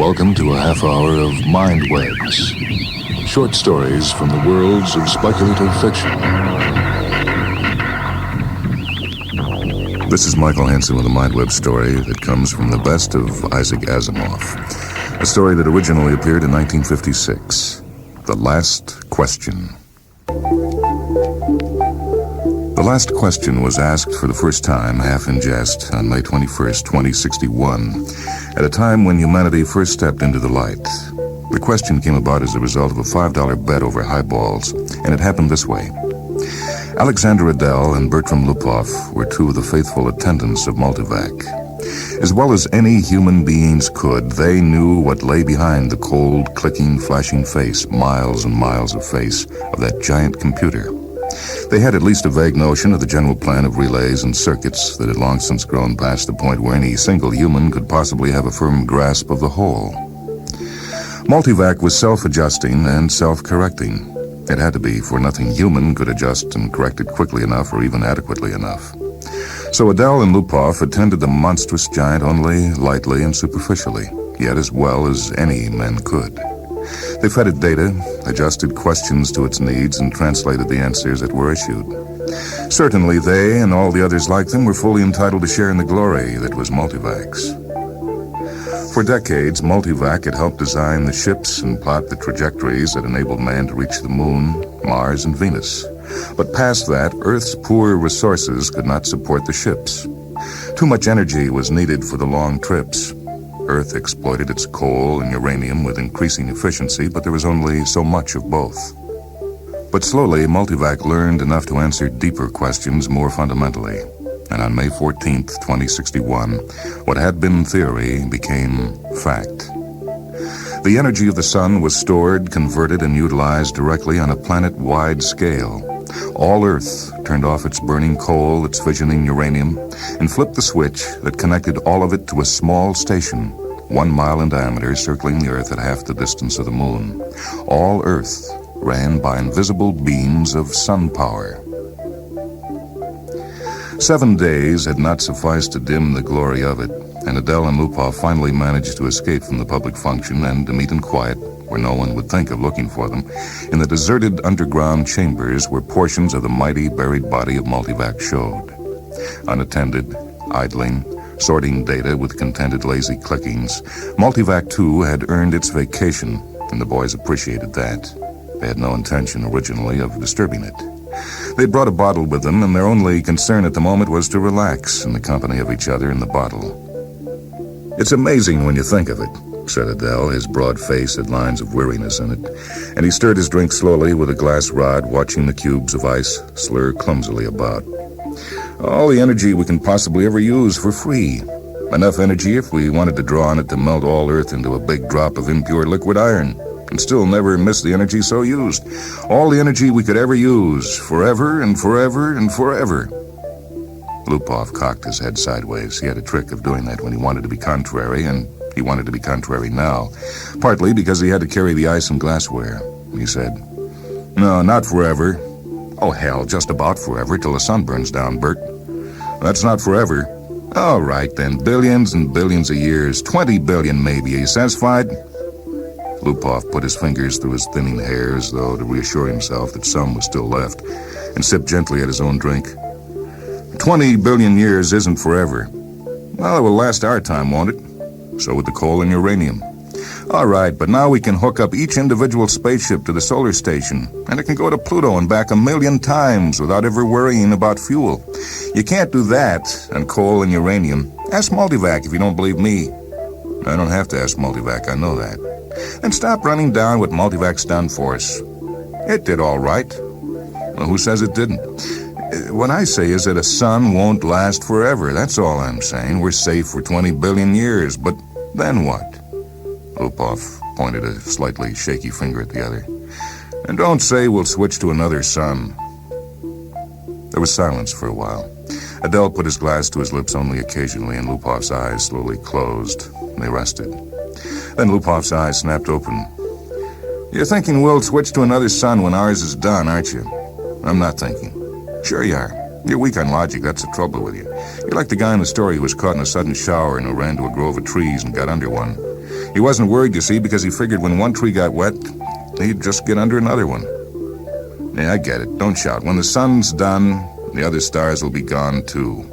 Welcome to a half hour of Mind Webs. Short stories from the worlds of speculative fiction. This is Michael Hansen with a Mind Web story that comes from the best of Isaac Asimov. A story that originally appeared in 1956. The Last Question. The Last Question was asked for the first time, half in jest, on May 21st, 2061, at a time when humanity first stepped into the light. The question came about as a result of a $5 bet over highballs, and it happened this way. Alexander Adele and Bertram Lupoff were two of the faithful attendants of Multivac. As well as any human beings could, they knew what lay behind the cold, clicking, flashing face, miles and miles of face, of that giant computer. They had at least a vague notion of the general plan of relays and circuits that had long since grown past the point where any single human could possibly have a firm grasp of the whole. Multivac was self-adjusting and self-correcting. It had to be, for nothing human could adjust and correct it quickly enough or even adequately enough. So Adele and Lupoff attended the monstrous giant only lightly and superficially, yet as well as any men could. They fed it data, adjusted questions to its needs, and translated the answers that were issued. Certainly they, and all the others like them, were fully entitled to share in the glory that was Multivac's. For decades, Multivac had helped design the ships and plot the trajectories that enabled man to reach the Moon, Mars, and Venus. But past that, Earth's poor resources could not support the ships. Too much energy was needed for the long trips. Earth exploited its coal and uranium with increasing efficiency, but there was only so much of both. But slowly, Multivac learned enough to answer deeper questions more fundamentally. And on May 14th, 2061, what had been theory became fact. The energy of the sun was stored, converted, and utilized directly on a planet-wide scale. All Earth turned off its burning coal, its fissioning uranium, and flipped the switch that connected all of it to a small station, 1 mile in diameter, circling the Earth at half the distance of the Moon. All Earth ran by invisible beams of sun power. 7 days had not sufficed to dim the glory of it, and Adele and Lupoff finally managed to escape from the public function and to meet in quiet, where no one would think of looking for them, in the deserted underground chambers where portions of the mighty buried body of Multivac showed. Unattended, idling, sorting data with contented lazy clickings, Multivac 2 had earned its vacation, and the boys appreciated that. They had no intention originally of disturbing it. They'd brought a bottle with them, and their only concern at the moment was to relax in the company of each other in the bottle. "It's amazing when you think of it," said Adele. His broad face had lines of weariness in it, and he stirred his drink slowly with a glass rod, watching the cubes of ice slur clumsily about. "All the energy we can possibly ever use for free. Enough energy if we wanted to draw on it to melt all Earth into a big drop of impure liquid iron, and still never miss the energy so used. All the energy we could ever use, forever and forever and forever." Lupoff cocked his head sideways. He had a trick of doing that when he wanted to be contrary, and he wanted to be contrary now, partly because he had to carry the ice and glassware. He said, "No, not forever." "Oh, hell, just about forever, till the sun burns down, Bert." "That's not forever." "All right, then, billions and billions of years, 20 billion maybe. Are you satisfied?" Lupoff put his fingers through his thinning hair as though to reassure himself that some was still left, and sipped gently at his own drink. 20 billion years isn't forever. Well, it will last our time, won't it? So would the coal and uranium. All right, but now we can hook up each individual spaceship to the solar station, and it can go to Pluto and back 1,000,000 times without ever worrying about fuel. You can't do that on coal and uranium. Ask Multivac if you don't believe me. I don't have to ask Multivac, I know that. And stop running down what Multivac's done for us. It did all right. Well, who says it didn't? What I say is that a sun won't last forever. That's all I'm saying. We're safe for 20 billion years, but then what? Lupoff pointed a slightly shaky finger at the other. And don't say we'll switch to another sun. There was silence for a while. Adele put his glass to his lips only occasionally, and Lupoff's eyes slowly closed. They rested. Then Lupoff's eyes snapped open. "You're thinking we'll switch to another sun when ours is done, aren't you?" "I'm not thinking." "Sure you are. You're weak on logic, that's the trouble with you. You're like the guy in the story who was caught in a sudden shower and who ran to a grove of trees and got under one. He wasn't worried, you see, because he figured when one tree got wet, he'd just get under another one. Yeah, I get it. Don't shout. When the sun's done, the other stars will be gone, too.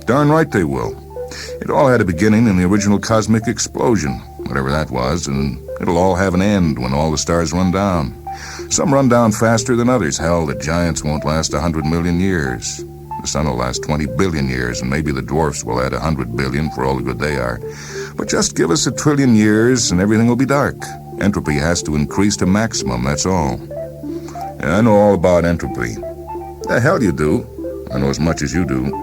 Darn right they will. It all had a beginning in the original cosmic explosion, whatever that was, and it'll all have an end when all the stars run down. Some run down faster than others. Hell, the giants won't last 100 million years. The sun will last 20 billion years, and maybe the dwarfs will add 100 billion for all the good they are. But just give us 1 trillion years, and everything will be dark. Entropy has to increase to maximum, that's all. Yeah, I know all about entropy. The hell you do. I know as much as you do.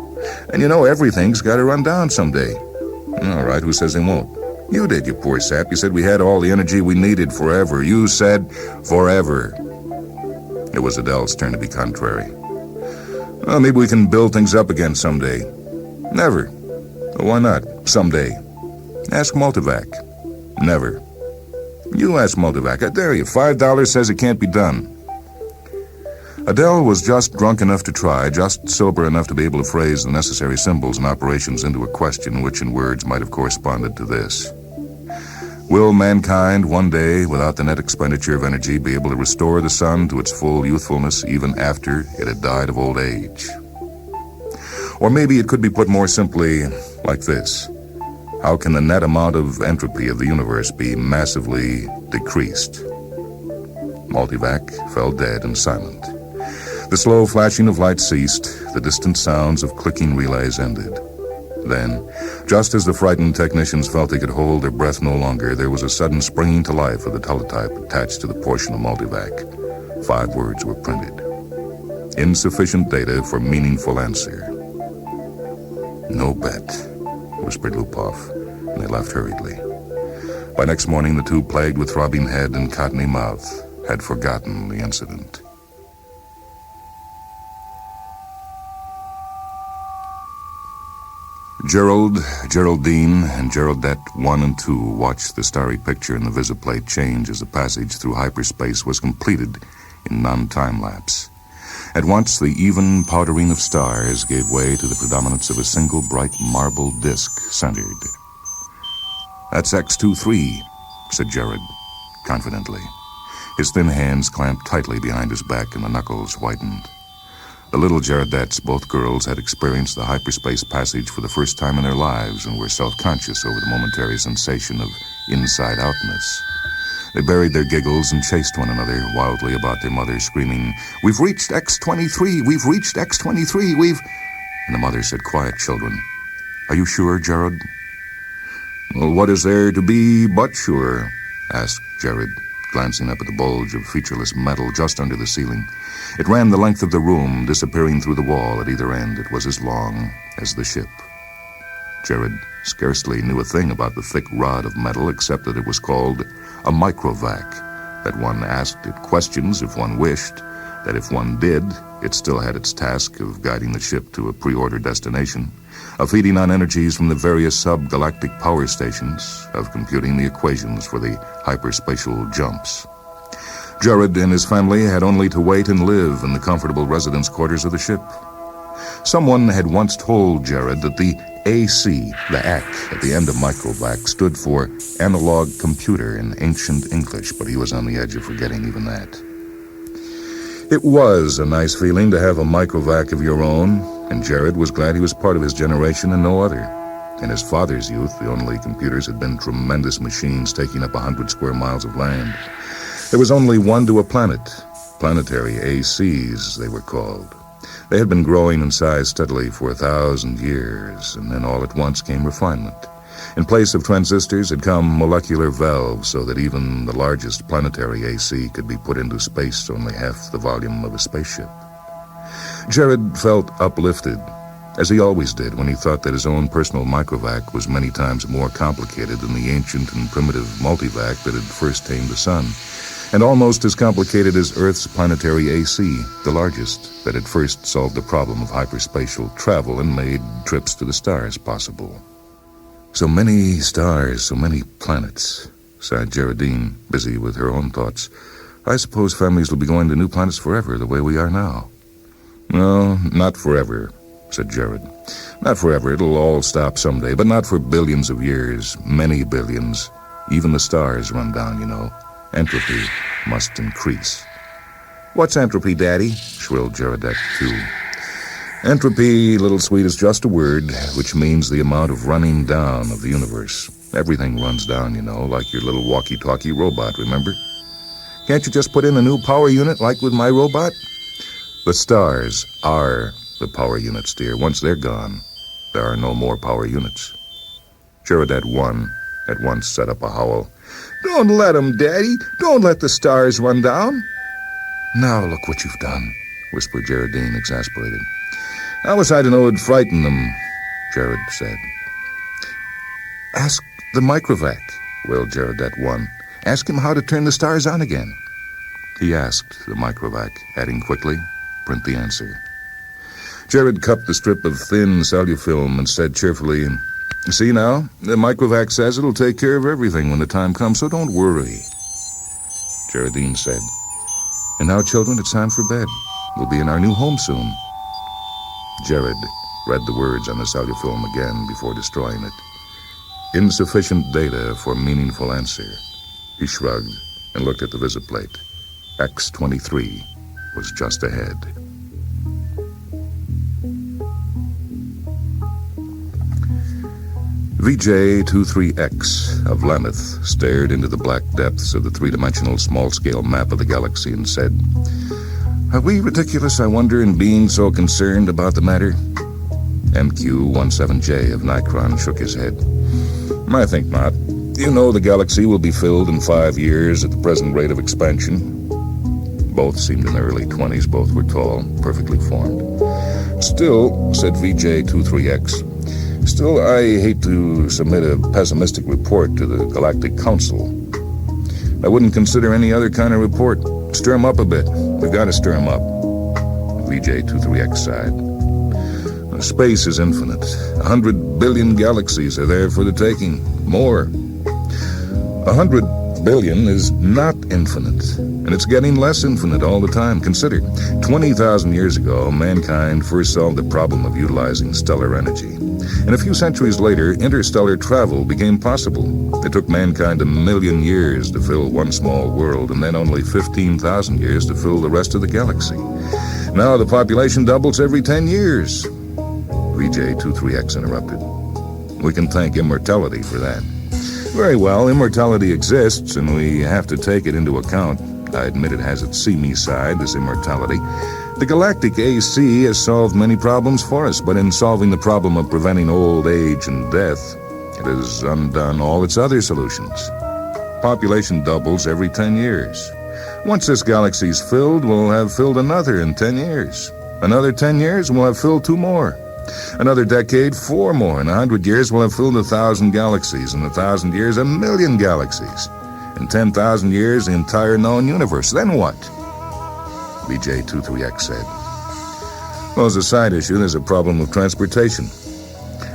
And you know everything's got to run down someday. All right, who says they won't? You did, you poor sap. You said we had all the energy we needed forever. You said forever. It was Adele's turn to be contrary. Well, maybe we can build things up again someday. Never. Well, why not? Someday. Ask Multivac. Never. You ask Multivac. I dare you. $5 says it can't be done. Adele was just drunk enough to try, just sober enough to be able to phrase the necessary symbols and operations into a question which in words might have corresponded to this. Will mankind one day, without the net expenditure of energy, be able to restore the sun to its full youthfulness even after it had died of old age? Or maybe it could be put more simply like this. How can the net amount of entropy of the universe be massively decreased? Multivac fell dead and silent. The slow flashing of lights ceased. The distant sounds of clicking relays ended. Then, just as the frightened technicians felt they could hold their breath no longer, there was a sudden springing to life of the teletype attached to the portion of Multivac. 5 words were printed. Insufficient data for meaningful answer. No bet, whispered Lupov, and they left hurriedly. By next morning, the two, plagued with throbbing head and cottony mouth, had forgotten the incident. Gerald, Geraldine, and Geraldette 1 and 2 watched the starry picture in the visiplate change as the passage through hyperspace was completed in non-time lapse. At once, the even powdering of stars gave way to the predominance of a single bright marble disk centered. That's X23, said Jared, confidently. His thin hands clamped tightly behind his back and the knuckles whitened. The little Jaredettes, both girls, had experienced the hyperspace passage for the first time in their lives and were self-conscious over the momentary sensation of inside-outness. They buried their giggles and chased one another wildly about their mother, screaming, "We've reached X23! We've reached X23! We've—" And the mother said, "Quiet, children. Are you sure, Jared?" "Well, what is there to be but sure?" asked Jared, glancing up at the bulge of featureless metal just under the ceiling. It ran the length of the room, disappearing through the wall at either end. It was as long as the ship. Jared scarcely knew a thing about the thick rod of metal except that it was called a microvac, that one asked it questions if one wished, that if one did, it still had its task of guiding the ship to a pre-ordered destination, of feeding on energies from the various sub-galactic power stations, of computing the equations for the hyperspatial jumps. Jared and his family had only to wait and live in the comfortable residence quarters of the ship. Someone had once told Jared that the AC, the AC at the end of microvac, stood for analog computer in ancient English, but he was on the edge of forgetting even that. It was a nice feeling to have a microvac of your own, and Jared was glad he was part of his generation and no other. In his father's youth, the only computers had been tremendous machines taking up 100 square miles of land. There was only one to a planet. Planetary ACs, they were called. They had been growing in size steadily for 1,000 years, and then all at once came refinement. In place of transistors had come molecular valves so that even the largest planetary AC could be put into space only half the volume of a spaceship. Jared felt uplifted, as he always did when he thought that his own personal microvac was many times more complicated than the ancient and primitive multivac that had first tamed the sun, and almost as complicated as Earth's planetary AC, the largest, that had first solved the problem of hyperspatial travel and made trips to the stars possible. "So many stars, so many planets," sighed Geraldine, busy with her own thoughts. "I suppose families will be going to new planets forever, the way we are now." "No, not forever," said Jared. "Not forever. It'll all stop someday, but not for billions of years, many billions. Even the stars run down, you know. Entropy must increase. What's entropy, Daddy? Shrilled Jaredette 2. Entropy, little sweet, is just a word, which means the amount of running down of the universe. Everything runs down, you know, like your little walkie-talkie robot, remember? Can't you just put in a new power unit like with my robot? The stars are the power units, dear. Once they're gone, there are no more power units. Jaredette 1 at once set up a howl. Don't let 'em, Daddy. Don't let the stars run down. Now look what you've done, whispered Geraldine, exasperated. How was I to know it'd frighten them? Jared said. Ask the microvac, wailed Jaredette 1. Ask him how to turn the stars on again. He asked the microvac, adding quickly, print the answer. Jared cupped the strip of thin cellufilm and said cheerfully, See now, the microvac says it'll take care of everything when the time comes, so don't worry. Geraldine said, And now, children, it's time for bed. We'll be in our new home soon. Jared read the words on the cellufilm again before destroying it. Insufficient data for meaningful answer. He shrugged and looked at the visit plate. X-23 was just ahead. VJ-23X of Lameth stared into the black depths of the three-dimensional small-scale map of the galaxy and said, Are we ridiculous, I wonder, in being so concerned about the matter? MQ-17J of Nikron shook his head. I think not. You know the galaxy will be filled in 5 years at the present rate of expansion. Both seemed in their early 20s. Both were tall, perfectly formed. Still, said VJ-23X, Still, I hate to submit a pessimistic report to the Galactic Council. I wouldn't consider any other kind of report. Stir 'em up a bit. We've got to stir 'em up. VJ-23X sighed. Space is infinite. 100 billion galaxies are there for the taking. More. 100 billion is not infinite, and it's getting less infinite all the time. Consider, 20,000 years ago, mankind first solved the problem of utilizing stellar energy. And a few centuries later, interstellar travel became possible. It took mankind 1 million years to fill one small world, and then only 15,000 years to fill the rest of the galaxy. Now the population doubles every 10 years. VJ-23X interrupted. We can thank immortality for that. Very well, immortality exists, and we have to take it into account. I admit it has its seamy side, this immortality. The galactic AC has solved many problems for us, but in solving the problem of preventing old age and death, it has undone all its other solutions. Population doubles every 10 years. Once this galaxy's filled, we'll have filled another in 10 years. Another 10 years, and we'll have filled 2 more. Another decade, 4 more. In 100 years, we'll have filled 1,000 galaxies. In 1,000 years, 1,000,000 galaxies. In 10,000 years, the entire known universe. Then what? VJ-23X said. Well, as a side issue, there's a problem with transportation.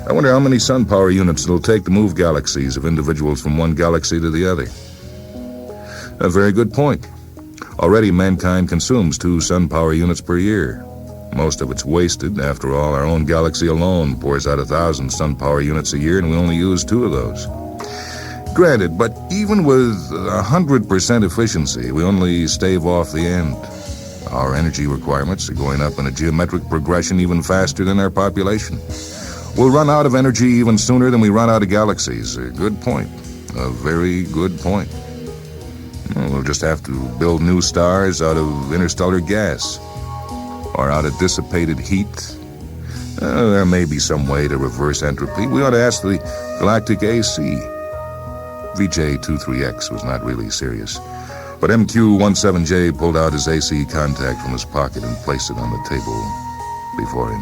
I wonder how many sun power units it'll take to move galaxies of individuals from one galaxy to the other. A very good point. Already, mankind consumes 2 sun power units per year. Most of it's wasted. After all, our own galaxy alone pours out 1,000 sun power units a year, and we only use 2 of those. Granted, but even with 100% efficiency, we only stave off the end. Our energy requirements are going up in a geometric progression even faster than our population. We'll run out of energy even sooner than we run out of galaxies. A good point. A very good point. We'll just have to build new stars out of interstellar gas. Or out of dissipated heat. There may be some way to reverse entropy. We ought to ask the galactic AC. VJ-23X was not really serious. But MQ-17J pulled out his AC contact from his pocket and placed it on the table before him.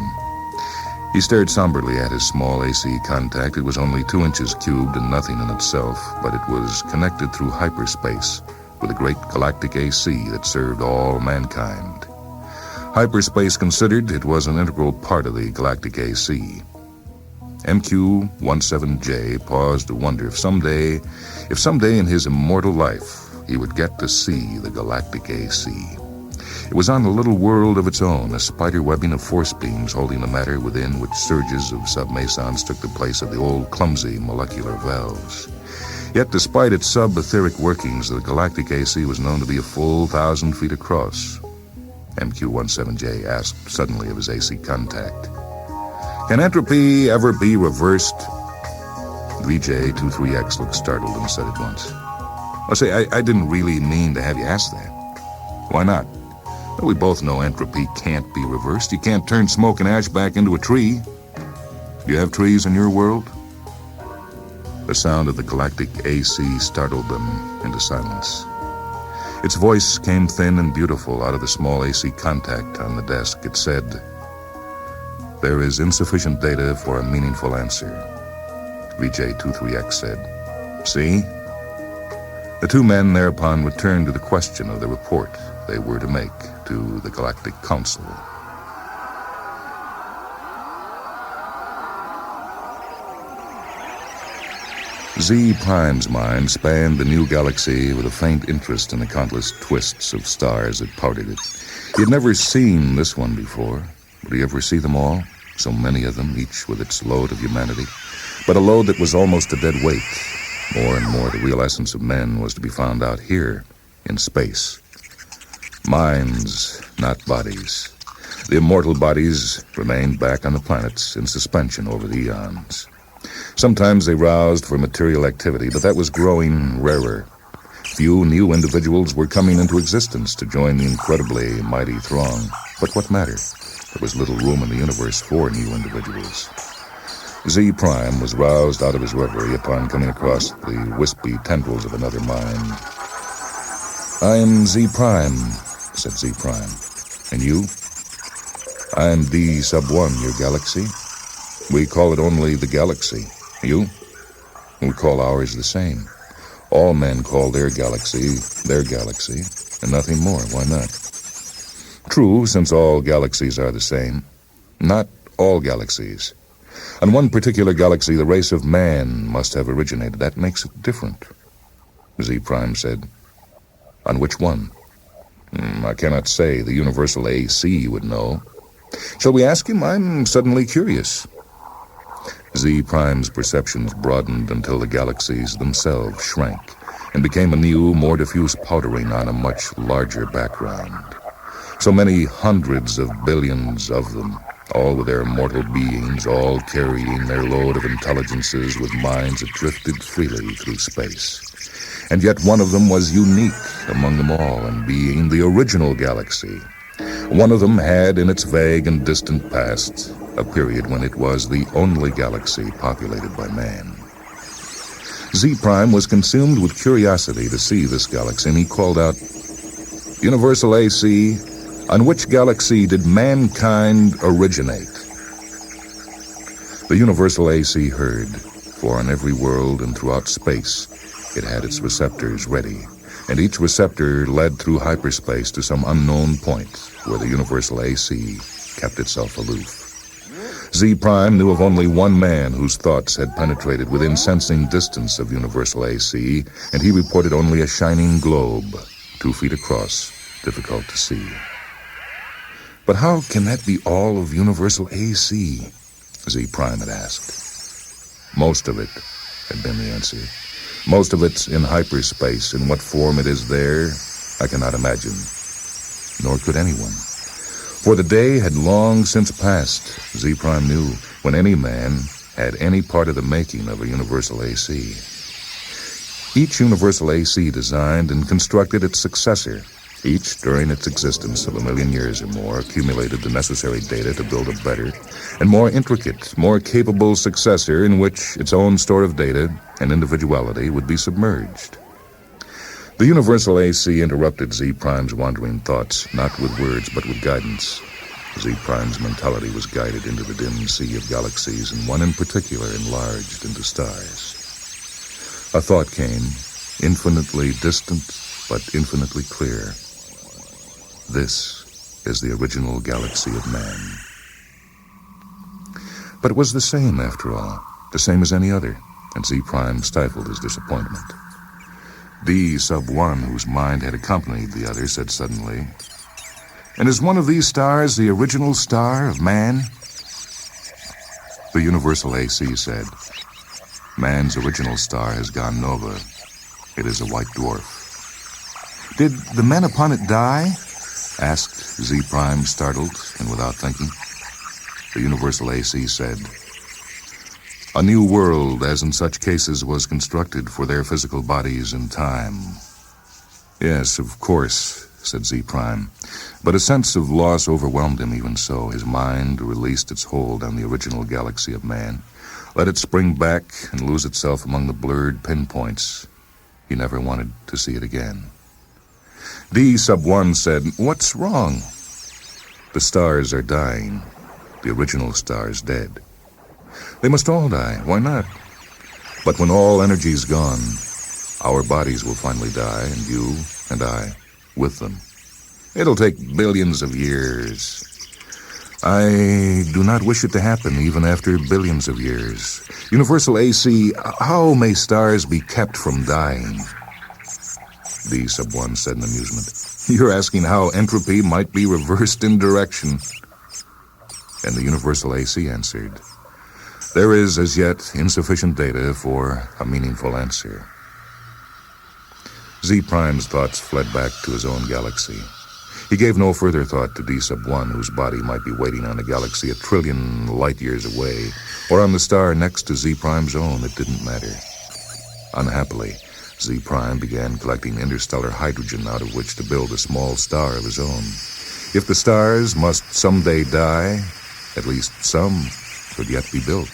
He stared somberly at his small AC contact. It was only 2 inches cubed and nothing in itself, but it was connected through hyperspace with a great galactic AC that served all mankind. Hyperspace considered, it was an integral part of the galactic AC. MQ-17J paused to wonder if someday in his immortal life, he would get to see the galactic AC. It was on a little world of its own, a spider webbing of force beams holding the matter within, which surges of submasons took the place of the old clumsy molecular valves. Yet despite its sub-etheric workings, the galactic AC was known to be a full 1,000 feet across. MQ-17J asked suddenly of his AC contact, "Can entropy ever be reversed?" VJ-23X looked startled and said at once, I didn't really mean to have you ask that." "Why not?" "Well, we both know entropy can't be reversed. You can't turn smoke and ash back into a tree. Do you have trees in your world?" The sound of the galactic AC startled them into silence. Its voice came thin and beautiful out of the small AC contact on the desk. It said, "There is insufficient data for a meaningful answer." VJ-23X said, "See?" The two men thereupon returned to the question of the report they were to make to the Galactic Council. Z Prime's mind spanned the new galaxy with a faint interest in the countless twists of stars that parted it. He had never seen this one before. Would he ever see them all? So many of them, each with its load of humanity. But a load that was almost a dead weight. More and more, the real essence of men was to be found out here, in space. Minds, not bodies. The immortal bodies remained back on the planets in suspension over the eons. Sometimes they roused for material activity, but that was growing rarer. Few new individuals were coming into existence to join the incredibly mighty throng. But what mattered? There was little room in the universe for new individuals. Z Prime was roused out of his reverie upon coming across the wispy tendrils of another mind. "I'm Z Prime," said Z Prime. "And you?" "I'm D-1, your galaxy. We call it only the galaxy. You?" "We call ours the same. All men call their galaxy, and nothing more. Why not?" "True, since all galaxies are the same. Not all galaxies. On one particular galaxy, the race of man must have originated. That makes it different." Z Prime said, "On which one?" "I cannot say. The universal AC would know." "Shall we ask him? I'm suddenly curious." Z Prime's perceptions broadened until the galaxies themselves shrank and became a new, more diffuse powdering on a much larger background. So many hundreds of billions of them, all with their immortal beings, all carrying their load of intelligences with minds that drifted freely through space. And yet one of them was unique among them all in being the original galaxy. One of them had, in its vague and distant past, a period when it was the only galaxy populated by man. Z Prime was consumed with curiosity to see this galaxy, and he called out, "Universal AC, on which galaxy did mankind originate?" The Universal AC heard, for on every world and throughout space it had its receptors ready, and each receptor led through hyperspace to some unknown point where the Universal AC kept itself aloof. Z Prime knew of only one man whose thoughts had penetrated within sensing distance of Universal AC, and he reported only a shining globe, 2 feet across, difficult to see. "But how can that be all of Universal AC?" Z Prime had asked. "Most of it," had been the answer. "Most of it's in hyperspace. In what form it is there, I cannot imagine. Nor could anyone. For the day had long since passed, Z Prime knew, when any man had any part of the making of a Universal AC. Each Universal AC designed and constructed its successor. Each, during its existence of 1,000,000 years or more, accumulated the necessary data to build a better and more intricate, more capable successor in which its own store of data and individuality would be submerged. The Universal AC interrupted Z Prime's wandering thoughts, not with words, but with guidance. Z Prime's mentality was guided into the dim sea of galaxies, and one in particular enlarged into stars. A thought came, infinitely distant, but infinitely clear. This is the original galaxy of man. But it was the same, after all, the same as any other, and Z Prime stifled his disappointment. D-1, whose mind had accompanied the other, said suddenly, "And is one of these stars the original star of man?" The Universal AC said, Man's original star has gone nova. It is a white dwarf. Did the men upon it die? Asked Z Prime, startled and without thinking. The Universal AC said, a new world, as in such cases, was constructed for their physical bodies in time. Yes, of course, said Z Prime. But a sense of loss overwhelmed him even so. His mind released its hold on the original galaxy of man, let it spring back and lose itself among the blurred pinpoints. He never wanted to see it again. D-1 said, what's wrong? The stars are dying. The original star's dead. They must all die. Why not? But when all energy's gone, our bodies will finally die, and you and I with them. It'll take billions of years. I do not wish it to happen even after billions of years. Universal AC, how may stars be kept from dying? D-1 said in amusement. You're asking how entropy might be reversed in direction. And the Universal AC answered, there is as yet insufficient data for a meaningful answer. Z Prime's thoughts fled back to his own galaxy. He gave no further thought to D-1, whose body might be waiting on a galaxy a trillion light-years away, or on the star next to Z Prime's own. It didn't matter. Unhappily, Z Prime began collecting interstellar hydrogen out of which to build a small star of his own. If the stars must someday die, at least some could yet be built.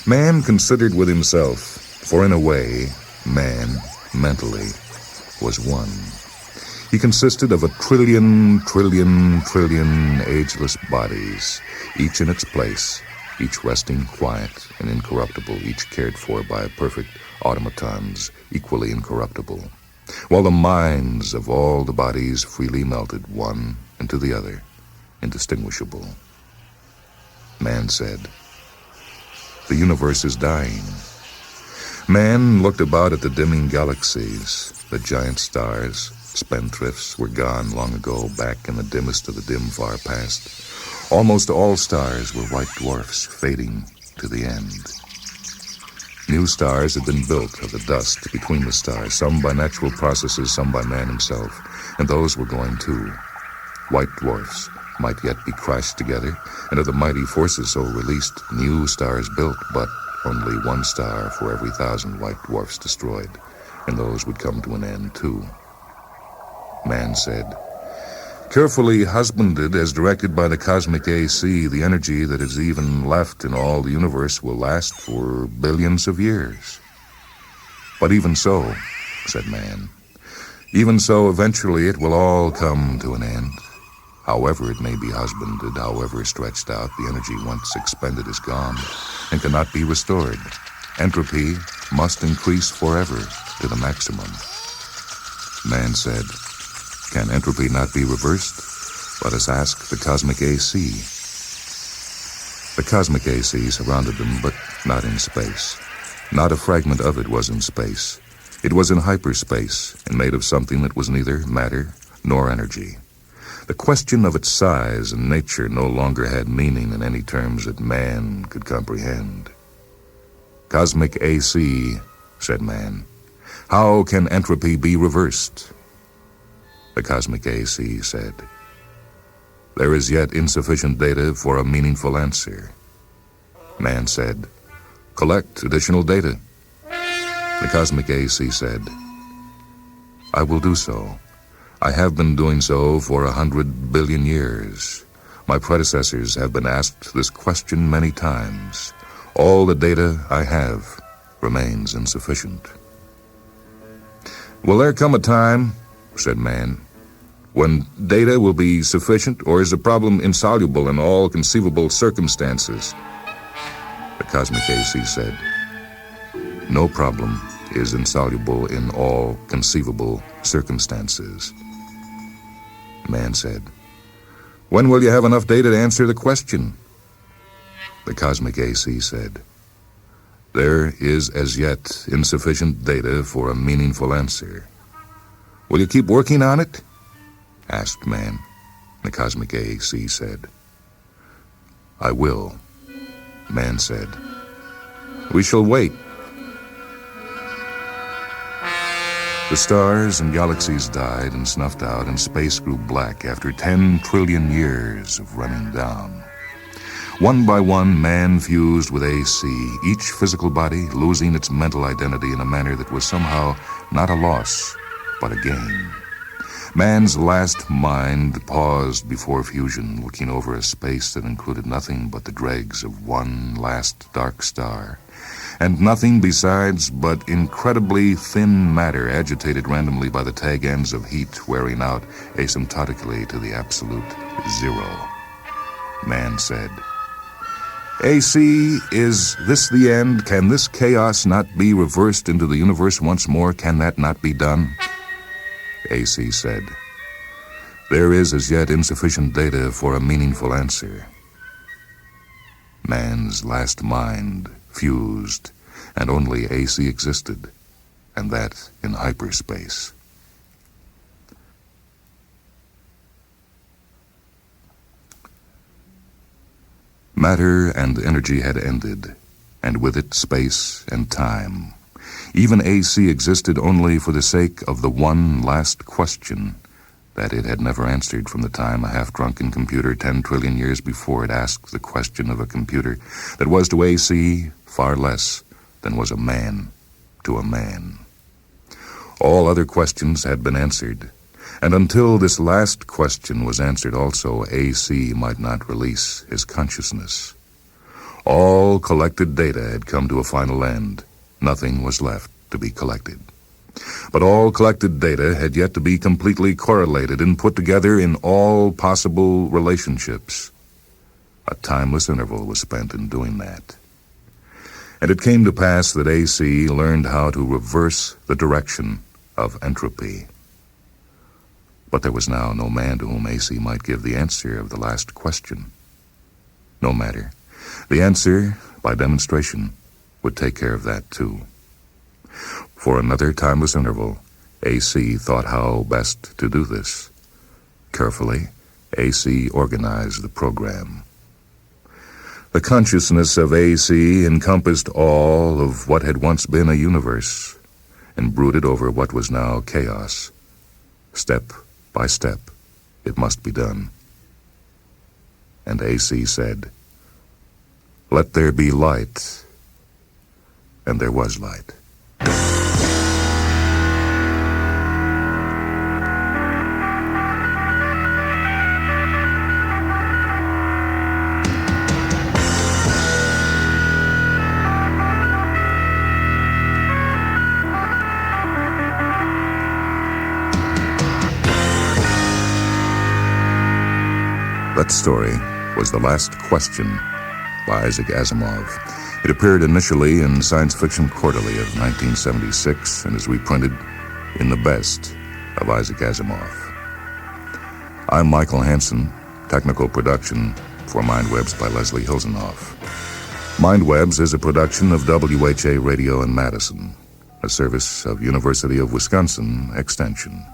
Man considered with himself, for in a way, man, mentally, was one. He consisted of a trillion ageless bodies, each in its place, each resting quiet and incorruptible, each cared for by perfect automatons, equally incorruptible, while the minds of all the bodies freely melted one into the other, indistinguishable. Man said, the universe is dying. Man looked about at the dimming galaxies. The giant stars, spendthrifts, were gone long ago, back in the dimmest of the dim far past. Almost all stars were white dwarfs, fading to the end. New stars had been built of the dust between the stars, some by natural processes, some by man himself, and those were going too. White dwarfs might yet be crashed together, and of the mighty forces so released, new stars built, but only one star for every 1,000 white dwarfs destroyed, and those would come to an end too. Man said, carefully husbanded as directed by the cosmic AC, the energy that is even left in all the universe will last for billions of years. But even so, said man, even so eventually it will all come to an end. However it may be husbanded, however stretched out, the energy once expended is gone and cannot be restored. Entropy must increase forever to the maximum. Man said, can entropy not be reversed? Let us ask the cosmic AC. The cosmic AC surrounded them, but not in space. Not a fragment of it was in space. It was in hyperspace and made of something that was neither matter nor energy. The question of its size and nature no longer had meaning in any terms that man could comprehend. Cosmic AC, said man, how can entropy be reversed? The cosmic AC said, there is yet insufficient data for a meaningful answer. Man said, collect additional data. The cosmic AC said, I will do so. I have been doing so for 100 billion years. My predecessors have been asked this question many times. All the data I have remains insufficient. Will there come a time, said man, when data will be sufficient, or is the problem insoluble in all conceivable circumstances? The cosmic AC said, no problem is insoluble in all conceivable circumstances. Man said, when will you have enough data to answer the question? The cosmic AC said, there is as yet insufficient data for a meaningful answer. Will you keep working on it? Asked man. The cosmic AC said, I will. Man said, We shall wait. The stars and galaxies died and snuffed out, and space grew black after 10 trillion years of running down. One by one, man fused with AC, each physical body losing its mental identity in a manner that was somehow not a loss, but a gain. Man's last mind paused before fusion, looking over a space that included nothing but the dregs of one last dark star, and nothing besides but incredibly thin matter agitated randomly by the tag ends of heat wearing out asymptotically to the absolute zero. Man said, AC, is this the end? Can this chaos not be reversed into the universe once more? Can that not be done? AC said, there is as yet insufficient data for a meaningful answer. Man's last mind fused, and only AC existed, and that in hyperspace. Matter and energy had ended, and with it space and time. Even AC existed only for the sake of the one last question that it had never answered from the time a half-drunken computer 10 trillion years before it asked the question of a computer that was to AC far less than was a man to a man. All other questions had been answered, and until this last question was answered also, AC might not release his consciousness. All collected data had come to a final end. Nothing was left to be collected. But all collected data had yet to be completely correlated and put together in all possible relationships. A timeless interval was spent in doing that. And it came to pass that AC learned how to reverse the direction of entropy. But there was now no man to whom AC might give the answer of the last question. No matter. The answer, by demonstration, would take care of that too. For another timeless interval, AC thought how best to do this. Carefully, AC organized the program. The consciousness of AC encompassed all of what had once been a universe and brooded over what was now chaos. Step by step, it must be done. And AC said, "Let there be light." And there was light. That story was The Last Question by Isaac Asimov. It appeared initially in Science Fiction Quarterly of 1976 and is reprinted in The Best of Isaac Asimov. I'm Michael Hansen, technical production for Mindwebs by Leslie Hilsenhoff. Mindwebs is a production of WHA Radio in Madison, a service of University of Wisconsin Extension.